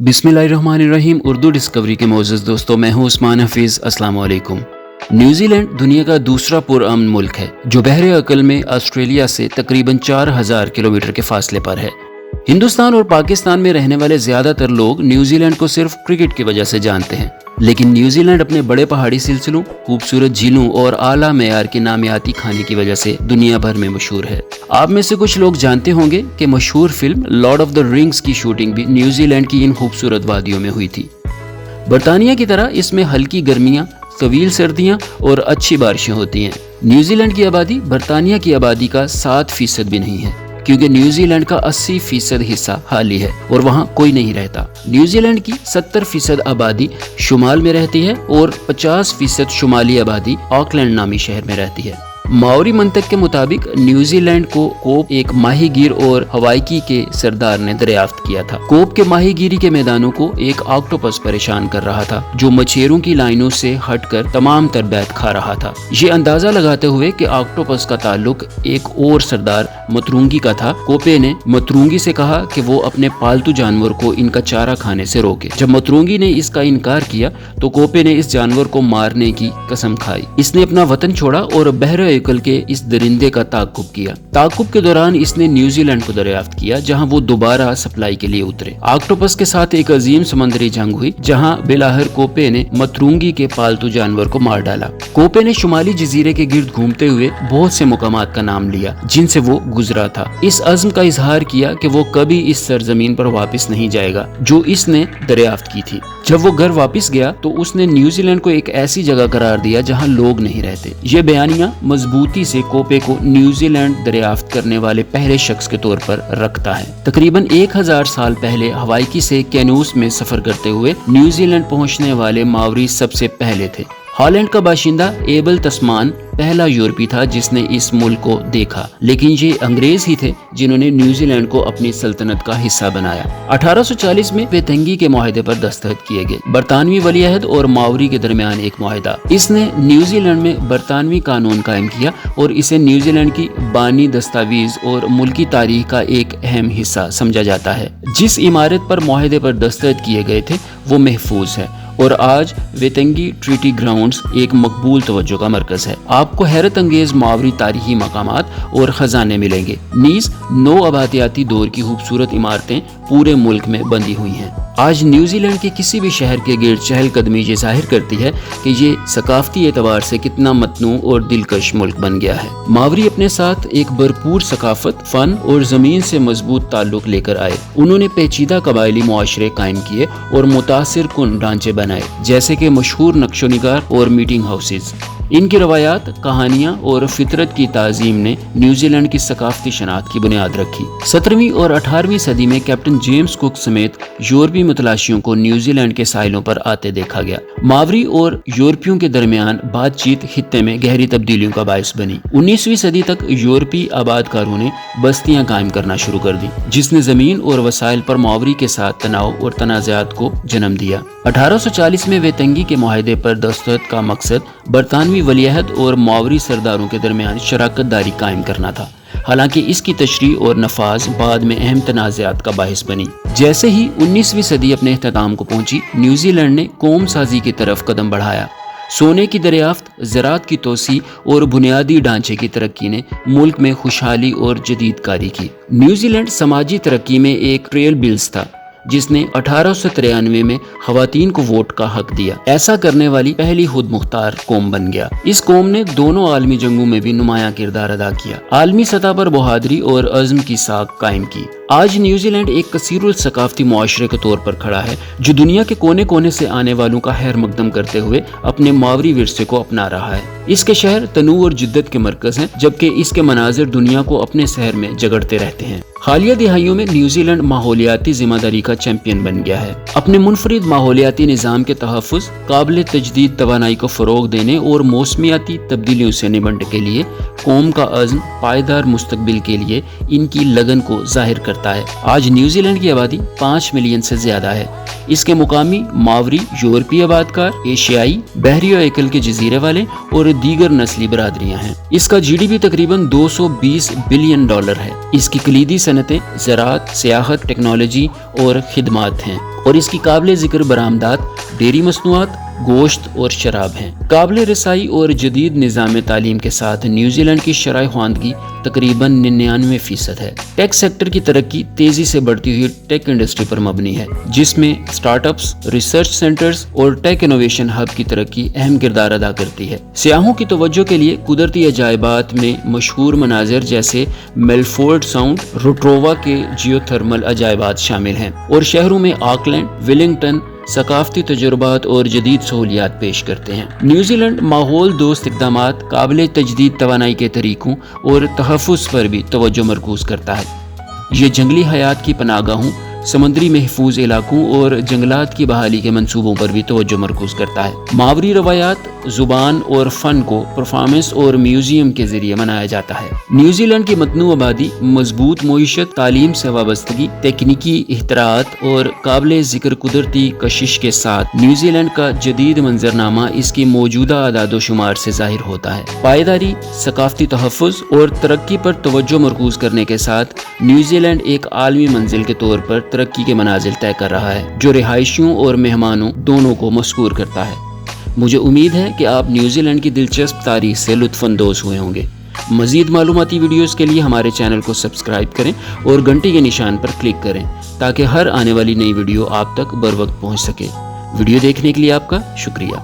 बिस्मिल्लाहिर्रहमानिर्रहीम। उर्दू डिस्कवरी के मोअज़्ज़ज़ दोस्तों, मैं हूँ उस्मान हफीज़। अस्सलाम वालेकुम। न्यूजीलैंड दुनिया का दूसरा पुरअमन मुल्क है जो बहरे अकल में ऑस्ट्रेलिया से तकरीबन 4000 किलोमीटर के फासले पर है। हिंदुस्तान और पाकिस्तान में रहने वाले ज़्यादातर लोग न्यूजीलैंड को सिर्फ क्रिकेट की वजह से जानते हैं, लेकिन न्यूजीलैंड अपने बड़े पहाड़ी सिलसिलों, खूबसूरत झीलों और आला मेयार के नामियाती खाने की वजह से दुनिया भर में मशहूर है। आप में से कुछ लोग जानते होंगे कि मशहूर film Lord of the rings की शूटिंग भी न्यूजीलैंड की इन खूबसूरत वादियों में हुई थी। बरतानिया की तरह इसमें हल्की गर्मियाँ, तवील सर्दियाँ और अच्छी बारिशें होती हैं। न्यूजीलैंड की आबादी बरतानिया की आबादी का 7% भी नहीं है, क्योंकि न्यूजीलैंड का 80% हिस्सा खाली है और वहाँ कोई नहीं रहता। न्यूजीलैंड की 70% आबादी शुमाल में रहती है और 50% शुमाली आबादी ऑकलैंड नामी शहर में रहती है। माओरी मंतक के मुताबिक न्यूजीलैंड को कोप एक माहीगीर और हवाईकी के सरदार ने दरियाफ्त किया था। कोप के माहीगीरी के मैदानों को एक ऑक्टोपस परेशान कर रहा था, जो मछेरों की लाइनों से हटकर तमाम तर बैत खा रहा था। ये अंदाजा लगाते हुए कि ऑक्टोपस का ताल्लुक एक और सरदार मतरूंगी का था, कोपे ने मतरूंगी से कहा कि वो अपने पालतू जानवर को इनका चारा खाने से रोके। जब मतरूंगी ने इसका इनकार किया तो कोपे ने इस जानवर को मारने की कसम खाई। इसने अपना वतन छोड़ा और बहरे अकल के इस दरिंदे का ताक़ुब किया। ताक़ुब के दौरान इसने न्यूजीलैंड को दरियाफ्त किया, जहां वो दोबारा सप्लाई के लिए उतरे। ऑक्टोपस के साथ एक अजीम समंदरी जंग हुई, जहां बिलाहर कोपे ने मतरूंगी के पालतू जानवर को मार डाला। कोपे ने शुमाली जजीरे के गिर्द घूमते हुए बहुत से मुकामात का नाम लिया जिनसे वो गुजरा था। इस अज़्म का इजहार किया कि वो कभी इस सरजमीन पर वापस नहीं जाएगा जो इसने दरियाफ्त की थी। जब वो घर वापस गया तो उसने न्यूजीलैंड को एक ऐसी जगह करार दिया जहां लोग नहीं रहते। ये बयानिया मजबूती से कोपे को न्यूजीलैंड दरियाफ्त करने वाले पहले शख्स के तौर पर रखता है। तकरीबन 1000 साल पहले हवाईकी से कैनूस में सफर करते हुए न्यूजीलैंड पहुंचने वाले मावरी सबसे पहले थे। हॉलैंड का बाशिंदा एबल तस्मान पहला यूरोपी था जिसने इस मुल्क को देखा, लेकिन ये अंग्रेज ही थे जिन्होंने न्यूजीलैंड को अपनी सल्तनत का हिस्सा बनाया। 1840 में वेतंगी के मुआहदे पर दस्तखत किए गए। बरतानवी वलीअहद और मावरी के दरमियान एक मुआहदा। इसने न्यूजीलैंड में बरतानवी कानून कायम किया और इसे न्यूजीलैंड की बानी दस्तावेज और मुल्की तारीख का एक अहम हिस्सा समझा जाता है। जिस इमारत पर मुआहदे पर दस्तखत किए गए थे वो महफूज है और आज वेतंगी ट्रीटी ग्राउंड्स एक मकबूल तवज्जो का मरकज है। आपको हैरत अंगेज मावरी तारीखी मकामात और खजाने मिलेंगे। नीज 9 आबादियाती दौर की खूबसूरत इमारतें पूरे मुल्क में बंधी हुई हैं। आज न्यूजीलैंड के किसी भी शहर के गिर्द चहलकदमी ये जाहिर करती है कि ये सकाफती एतबार से कितना मतनू और दिलकश मुल्क बन गया है। मावरी अपने साथ एक भरपूर सकाफत, फन और जमीन से मजबूत ताल्लुक लेकर आए। उन्होंने पेचीदा कबायली मुआशरे कायम किए और मुतासिर कुन ढांचे बनाए, जैसे कि मशहूर नक्शोनिगार और मीटिंग हाउसेज। इनकी रवायात, कहानियाँ और फितरत की ताज़ीम ने न्यूजीलैंड की सकाफती शनाख्त की बुनियाद रखी। 17वीं और 18वीं सदी में कैप्टन जेम्स कुक समेत यूरोपीय मुतलाशियों को न्यूजीलैंड के साहिलों पर आते देखा गया। मावरी और यूरोपियों के दरमियान बातचीत खित्ते में गहरी तब्दीलियों का बायस बनी। 19वीं सदी तक यूरोपीय आबादकारों ने बस्तियां कायम करना शुरू कर दी, जिसने जमीन और वसाइल पर मावरी के साथ तनाव और तनाज़ात को जन्म दिया। 1840 में वेतंगी के मुआहदे पर दस्तखत का मकसद बरतानवी वलीअहद और मावरी सरदारों के दरमियान शराकत दारी कायम करना था। हालांकि इसकी तशरीह और नफाज बाद में अहम तनाज़ात का बाहिस बनी। जैसे ही 19वीं सदी अपने इख्तिताम को पहुंची, न्यूजीलैंड ने कौम साजी की तरफ कदम बढ़ाया। सोने की दरियाफ्त, ज़राअत की तोसी और बुनियादी ढांचे की तरक्की ने मुल्क में खुशहाली और जदीद कारी की। न्यूजीलैंड समाजी तरक्की में एक ट्रेल बिल्स था जिसने 1893 में खवातीन को वोट का हक दिया। ऐसा करने वाली पहली खुद मुख्तार कौम बन गया। इस कौम ने दोनों आलमी जंगों में भी नुमायां किरदार अदा किया, आलमी सतह पर बहादुरी और अज़्म की साख कायम की। आज न्यूजीलैंड एक कसीरुल सकाफती मुआशरे के तौर पर खड़ा है, जो दुनिया के कोने कोने से आने वालों का खैर मकदम करते हुए अपने मावरी विरसे को अपना रहा है। इसके शहर तनू और जिद्दत के मरकज हैं, जबकि इसके मनाजिर दुनिया को अपने शहर में जगड़ते रहते हैं। हालिया दिहाइयों में न्यूजीलैंड माहौलियाती जिम्मेदारी का चैंपियन बन गया है। अपने मुनफरिद माहौलियाती निज़ाम के तहफ़्फ़ुज़, काबिल तजदीद तवानाई को फ़रोग़ देने और मौसमियाती तब्दीलियों से निपटने के लिए कौम का अज़्म पायदार मुस्तक़बिल के लिए इनकी लगन को जाहिर करता है। आज न्यूजीलैंड की आबादी 5 मिलियन से ज़्यादा है। इसके मुकामी मावरी, यूरोपीय आबादकार, एशियाई, बहरी एकल के जजीरे वाले और दीगर नस्ली बरादरियां हैं। इसका GDP तकरीबन $220 बिलियन है। इसकी कलीदी सनतें ज़राअत, सियाहत, टेक्नोलॉजी और खिदमात हैं। اور اس کی قابل ذکر برآمدات ڈیری مصنوعات، گوشت اور شراب ہیں۔ قابل رسائی اور جدید نظام تعلیم کے ساتھ نیوزی لینڈ کی شرح خواندگی تقریباً 99% ہے۔ ٹیک سیکٹر کی ترقی تیزی سے بڑھتی ہوئی ٹیک انڈسٹری پر مبنی ہے، جس میں اسٹارٹ اپس، ریسرچ سینٹرز اور ٹیک انوویشن ہب کی ترقی اہم کردار ادا کرتی ہے۔ سیاحوں کی توجہ کے لیے قدرتی عجائبات میں مشہور مناظر جیسے میلفورڈ ساؤنڈ، روٹروا کے جیو تھرمل عجائبات شامل ہیں، اور شہروں میں آکلینڈ، ویلنگٹن ثقافتی تجربات اور جدید سہولیات پیش کرتے ہیں۔ نیوزی لینڈ ماحول دوست اقدامات، قابل تجدید توانائی کے طریقوں اور تحفظ پر بھی توجہ مرکوز کرتا ہے۔ یہ جنگلی حیات کی پناہ گاہوں، سمندری محفوظ علاقوں اور جنگلات کی بحالی کے منصوبوں پر بھی توجہ مرکوز کرتا ہے۔ ماوری روایات، زبان اور فن کو پرفارمنس اور میوزیم کے ذریعے منایا جاتا ہے۔ نیوزی لینڈ کی متنوع آبادی، مضبوط معیشت، تعلیم سے وابستگی، تکنیکی اختراعات اور قابل ذکر قدرتی کشش کے ساتھ نیوزی لینڈ کا جدید منظرنامہ اس کی موجودہ اعداد و شمار سے ظاہر ہوتا ہے۔ پائیداری، ثقافتی تحفظ اور ترقی پر توجہ مرکوز کرنے کے ساتھ نیوزی لینڈ ایک عالمی منزل کے طور پر ترقی کے منازل طے کر رہا ہے، جو رہائشیوں اور مہمانوں دونوں کو مسحور کرتا ہے۔ مجھے امید ہے کہ آپ نیوزی لینڈ کی دلچسپ تاریخ سے لطف اندوز ہوئے ہوں گے۔ مزید معلوماتی ویڈیوز کے لیے ہمارے چینل کو سبسکرائب کریں اور گھنٹی کے نشان پر کلک کریں تاکہ ہر آنے والی نئی ویڈیو آپ تک بروقت پہنچ سکے۔ ویڈیو دیکھنے کے لیے آپ کا شکریہ۔